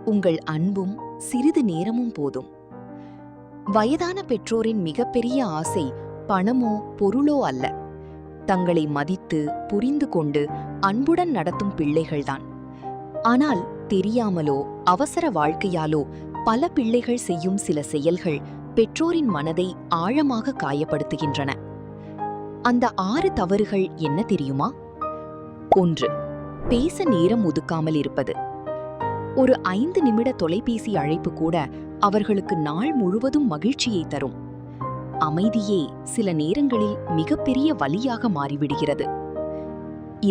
உங்கள் அன்பும் சிறிது நேரமும் போதும். வயதான பெற்றோரின் மிகப்பெரிய ஆசை பணமோ பொருளோ அல்ல, தங்களை மதித்து புரிந்து கொண்டு அன்புடன் நடத்தும் பிள்ளைகள்தான். ஆனால் தெரியாமலோ அவசர வாழ்க்கையாலோ பல பிள்ளைகள் செய்யும் சில செயல்கள் பெற்றோரின் மனதை ஆழமாக காயப்படுத்துகின்றன. அந்த 6 தவறுகள் என்ன தெரியுமா? 1. பேச நேரம் ஒதுக்காமல் இருப்பது. ஒரு 5 நிமிட தொலைபேசி அழைப்பு கூட அவர்களுக்கு நாள் முழுவதும் மகிழ்ச்சியை தரும். அமைதியே சில நேரங்களில் மிகப்பெரிய வலியாக மாறிவிடுகிறது.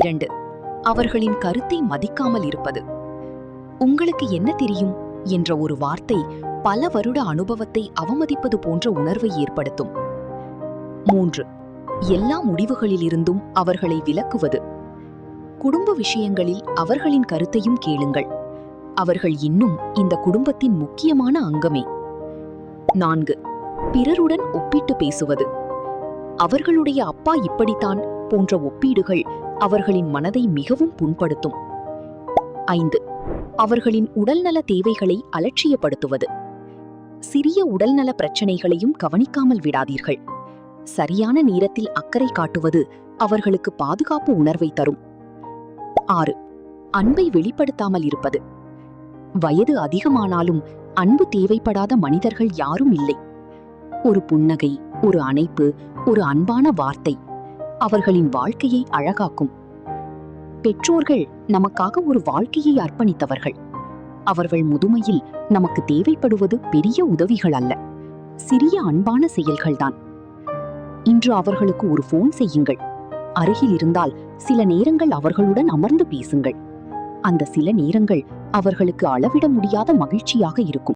2. அவர்களின் கருத்தை மதிக்காமல் இருப்பது. உங்களுக்கு என்ன தெரியும் என்ற ஒரு வார்த்தை பல வருட அனுபவத்தை அவமதிப்பது போன்ற உணர்வை ஏற்படுத்தும். 3. எல்லா முடிவுகளிலிருந்தும் அவர்களை விலக்குவது. குடும்ப விஷயங்களில் அவர்களின் கருத்தையும் கேளுங்கள், அவர்கள் இன்னும் இந்த குடும்பத்தின் முக்கியமான அங்கமே. 4. பிறருடன் ஒப்பிட்டு பேசுவது. அவர்களுடைய அப்பா இப்படித்தான் போன்ற ஒப்பீடுகள் அவர்களின் மனதை மிகவும் புண்படுத்தும். 5. அவர்களின் உடல்நல தேவைகளை அலட்சியப்படுத்துவது. சிறிய உடல்நல பிரச்சனைகளையும் கவனிக்காமல் விடாதீர்கள். சரியான நேரத்தில் அக்கறை காட்டுவது அவர்களுக்கு பாதுகாப்பு உணர்வை தரும். 6. அன்பை வெளிப்படுத்தாமல் இருப்பது. வயது அதிகமானாலும் அன்பு தேவைப்படாத மனிதர்கள் யாரும் இல்லை. ஒரு புன்னகை, ஒரு அணைப்பு, ஒரு அன்பான வார்த்தை அவர்களின் வாழ்க்கையை அழகாக்கும். பெற்றோர்கள் நமக்காக ஒரு வாழ்க்கையை அர்ப்பணித்தவர்கள். அவர்கள் முதுமையில் நமக்கு தேவைப்படுவது பெரிய உதவிகள் அல்ல, சிறிய அன்பான செயல்கள்தான். இன்று அவர்களுக்கு ஒரு போன் செய்யுங்கள். அருகில் இருந்தால் சில நேரங்கள் அவர்களுடன் அமர்ந்து பேசுங்கள். அந்த சில நேரங்கள் அவர்களுக்கு அளவிட முடியாத மகிழ்ச்சியாக இருக்கும்.